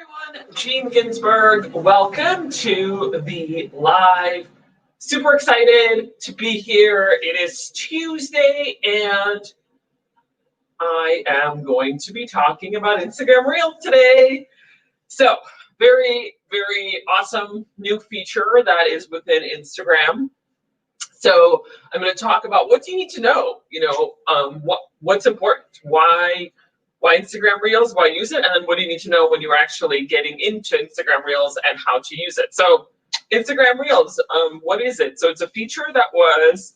everyone, Gene Ginsberg. Welcome to the live. Super excited to be here. It is Tuesday and I am going to be talking about Instagram Reels today. So very, very awesome new feature that is within Instagram. So I'm going to talk about what do you need to know, what's important, why Instagram Reels, why use it, and then what do you need to know when you're actually getting into Instagram Reels and how to use it. So Instagram Reels, what is it? So it's a feature that was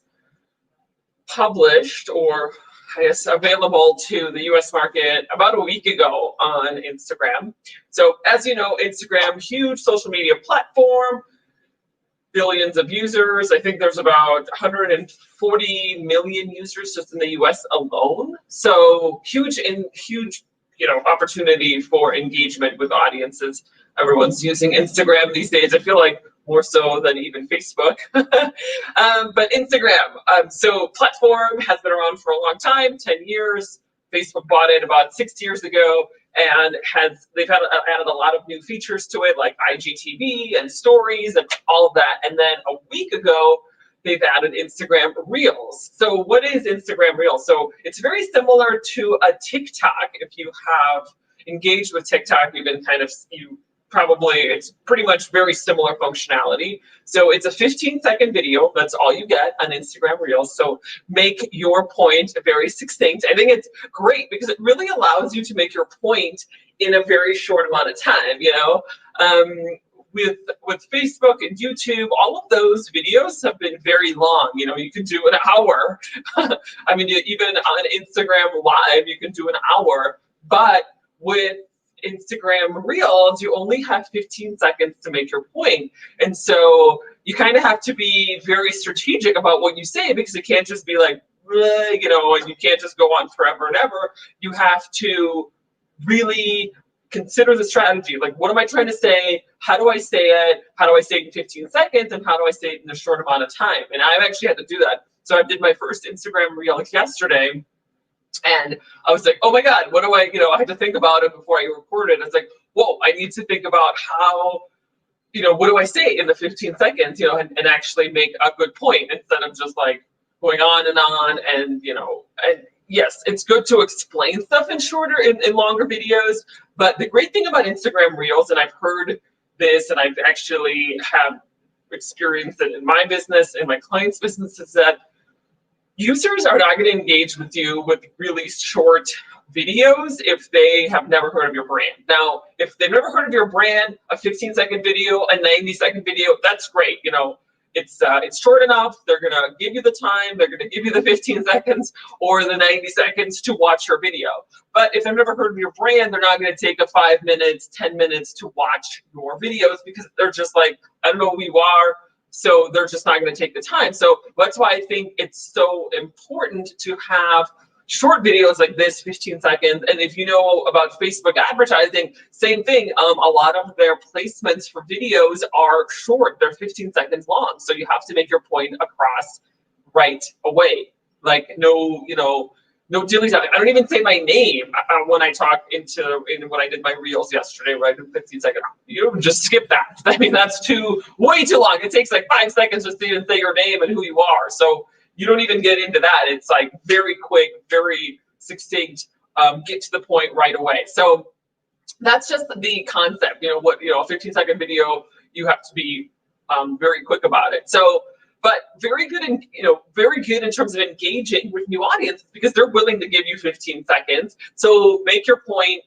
published or I guess available to the US market about a week ago on Instagram. So as you know, Instagram, huge social media platform, billions of users. I think there's about 140 million users just in the US alone. So huge, opportunity for engagement with audiences. Everyone's using Instagram these days. I feel like more so than even Facebook. But Instagram, so platform has been around for a long time, 10 years. Facebook bought it about 6 years ago, and they've added a lot of new features to it, like IGTV and stories and all of that. And then a week ago, they've added Instagram Reels. So what is Instagram Reels? So it's very similar to a TikTok. If you have engaged with TikTok, it's pretty much very similar functionality. So it's a 15-second video. That's all you get on Instagram Reels. So make your point very succinct. I think it's great because it really allows you to make your point in a very short amount of time, With Facebook and YouTube, all of those videos have been very long. You can do an hour. I mean, even on Instagram Live, you can do an hour. But with Instagram Reels, you only have 15 seconds to make your point. And so you kind of have to be very strategic about what you say, because it can't just be like, and you can't just go on forever and ever. You have to really consider the strategy. Like, what am I trying to say? How do I say it? How do I say it in 15 seconds? And how do I say it in a short amount of time? And I've actually had to do that. So I did my first Instagram Reel yesterday. And I was like, oh my God, what do I had to think about it before I recorded. I was like, whoa, I need to think about how, what do I say in the 15 seconds, and actually make a good point instead of just like going on and, and yes, it's good to explain stuff in longer videos. But the great thing about Instagram Reels, and I've heard this and I've actually have experienced it in my business, in my clients' business, is that users are not going to engage with you with really short videos if they have never heard of your brand. Now, if they've never heard of your brand, a 15-second video, a 90-second video, that's great. It's short enough. They're going to give you the time. They're going to give you the 15 seconds or the 90 seconds to watch your video. But if they've never heard of your brand, they're not going to take a 5 minutes, 10 minutes to watch your videos, because they're just like, I don't know who you are. So they're just not going to take the time. So that's why I think it's so important to have short videos like this, 15 seconds. And if you know about Facebook advertising, same thing. A lot of their placements for videos are short. They're 15 seconds long. So you have to make your point across right away. Like no dillies. I don't even say my name when I talk when I did my Reels yesterday, where I did 15 seconds. You just skip that. I mean, that's way too long. It takes like 5 seconds just to even say your name and who you are. So you don't even get into that. It's like very quick, very succinct, get to the point right away. So that's just the concept. A 15-second video, you have to be very quick about it. So, but very good in terms of engaging with new audiences, because they're willing to give you 15 seconds. So make your point,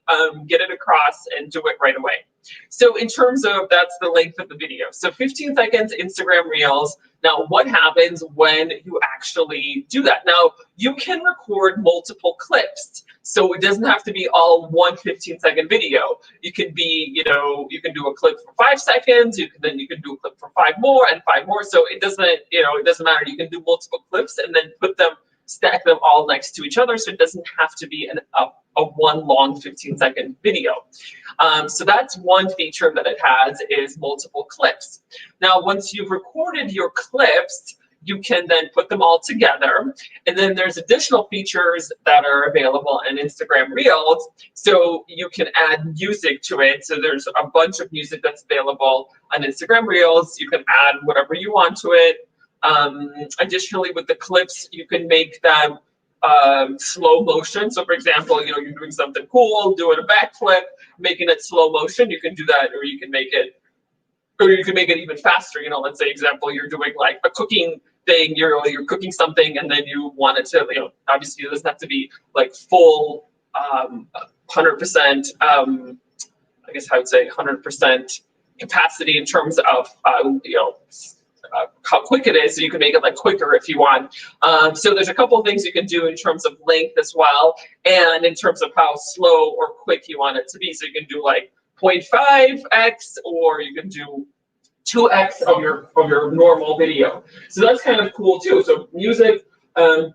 get it across, and do it right away. So in terms of, that's the length of the video. So 15 seconds, Instagram Reels. Now, what happens when you actually do that? Now, you can record multiple clips. So it doesn't have to be all one 15-second video. You can be, you can do a clip for 5 seconds. You can do a clip for 5 more and 5 more. So it doesn't matter. You can do multiple clips and then stack them all next to each other. So it doesn't have to be a one long 15-second video. So that's one feature that it has, is multiple clips. Now, once you've recorded your clips, you can then put them all together. And then there's additional features that are available in Instagram Reels. So you can add music to it. So there's a bunch of music that's available on Instagram Reels. You can add whatever you want to it. Additionally, with the clips, you can make them slow motion. So for example, you know, you're doing something cool, doing a backflip, making it slow motion. You can do that, or you can make it even faster. You know, let's say example, you're doing like a cooking thing, you're cooking something, and then you want it to, you know, obviously it doesn't have to be like full 100%, I guess I would say 100% capacity in terms of you know, how quick it is, so you can make it like quicker if you want. So there's a couple of things you can do in terms of length as well, and in terms of how slow or quick you want it to be. So you can do like 0.5x, or you can do 2x of your normal video. So that's kind of cool too. So music,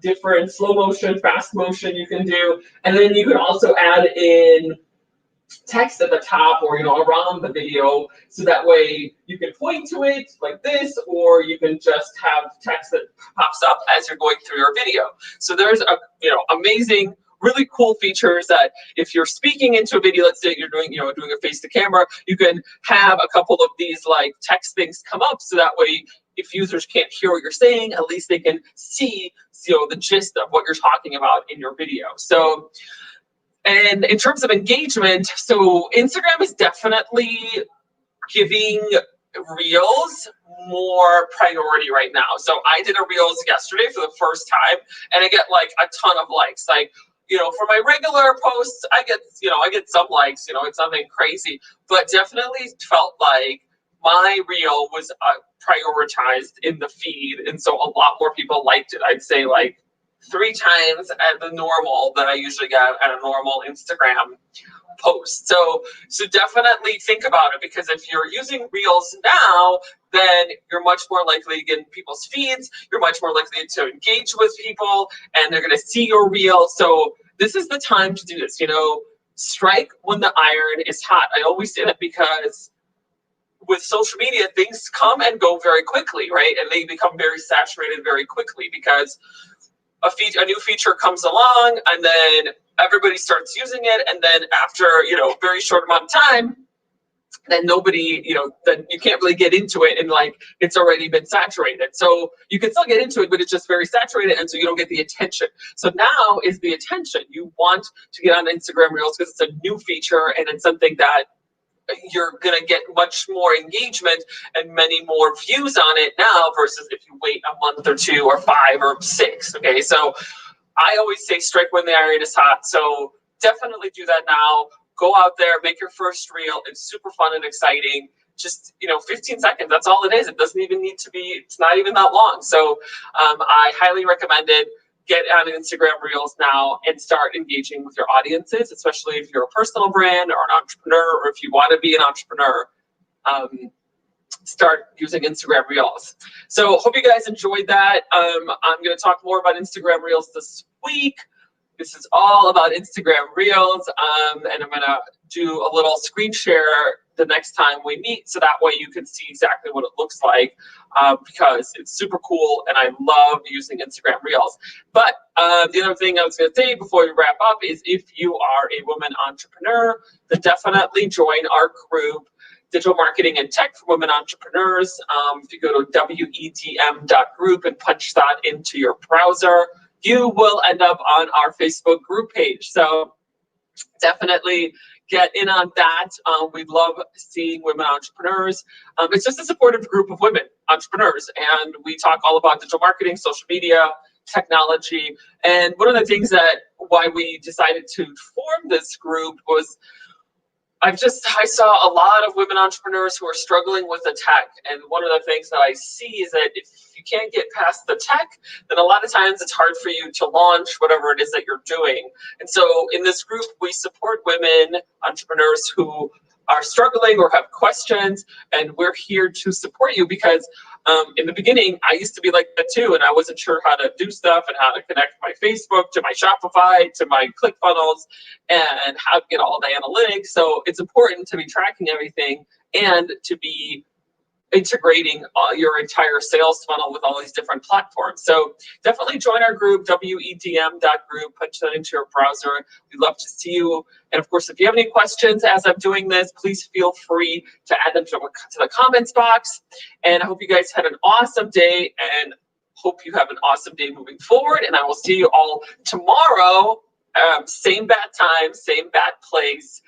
different slow motion, fast motion you can do, and then you can also add in text at the top, or, you know, around the video, so that way you can point to it like this, or you can just have text that pops up as you're going through your video. So there's a, you know, amazing, really cool features that if you're speaking into a video, let's say you're doing, you know, doing a face to camera, you can have a couple of these like text things come up, so that way if users can't hear what you're saying, at least they can see, you know, the gist of what you're talking about in your video. So, and in terms of engagement, so Instagram is definitely giving Reels more priority right now. So I did a Reels yesterday for the first time, and I get like a ton of likes. Like, you know, for my regular posts, I get some likes, you know, it's nothing crazy, but definitely felt like my reel was prioritized in the feed. And so a lot more people liked it. I'd say like 3 times at the normal that I usually get at a normal Instagram post. So definitely think about it, because if you're using Reels now, then you're much more likely to get in people's feeds. You're much more likely to engage with people, and they're going to see your reel. So this is the time to do this. You know, strike when the iron is hot. I always say that because with social media, things come and go very quickly, right? And they become very saturated very quickly, because a new feature comes along, and then everybody starts using it, and then after, you know, a very short amount of time, then nobody, you know, then you can't really get into it, and like it's already been saturated. So you can still get into it, but it's just very saturated, and so you don't get the attention. So now is the attention. You want to get on Instagram Reels because it's a new feature, and it's something that you're going to get much more engagement and many more views on it now, versus if you wait a month or 2 or 5 or 6. Okay, so I always say strike when the iron is hot. So definitely do that now. Go out there, make your first reel. It's super fun and exciting. Just, you know, 15 seconds, that's all it is. It doesn't even need to be, it's not even that long. So I highly recommend it. Get on Instagram Reels now and start engaging with your audiences, especially if you're a personal brand or an entrepreneur, or if you want to be an entrepreneur. Start using Instagram Reels. So hope you guys enjoyed that. I'm going to talk more about Instagram Reels this week. This is all about Instagram Reels, and I'm going to do a little screen share the next time we meet, so that way you can see exactly what it looks like, because it's super cool and I love using Instagram Reels. But the other thing I was going to say before we wrap up is, if you are a woman entrepreneur, then definitely join our group, Digital Marketing and Tech for Women Entrepreneurs. If you go to wedm.group and punch that into your browser, you will end up on our Facebook group page. So definitely get in on that. We love seeing women entrepreneurs. It's just a supportive group of women entrepreneurs, and we talk all about digital marketing, social media, technology. And one of the things why we decided to form this group was, I saw a lot of women entrepreneurs who are struggling with the tech. And one of the things that I see is that if you can't get past the tech, then a lot of times it's hard for you to launch whatever it is that you're doing. And so in this group, we support women entrepreneurs who are struggling or have questions, and we're here to support you, because in the beginning, I used to be like that too, and I wasn't sure how to do stuff and how to connect my Facebook to my Shopify to my ClickFunnels, and how to get all the analytics. So it's important to be tracking everything and to be integrating your entire sales funnel with all these different platforms. So definitely join our group, wedm.group, punch that into your browser. We'd love to see you. And of course, if you have any questions as I'm doing this, please feel free to add them to the comments box. And I hope you guys had an awesome day, and hope you have an awesome day moving forward. And I will see you all tomorrow, same bad time, same bad place.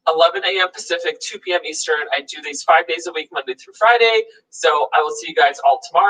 11 a.m. Pacific, 2 p.m. Eastern. I do these 5 days a week, Monday through Friday. So I will see you guys all tomorrow.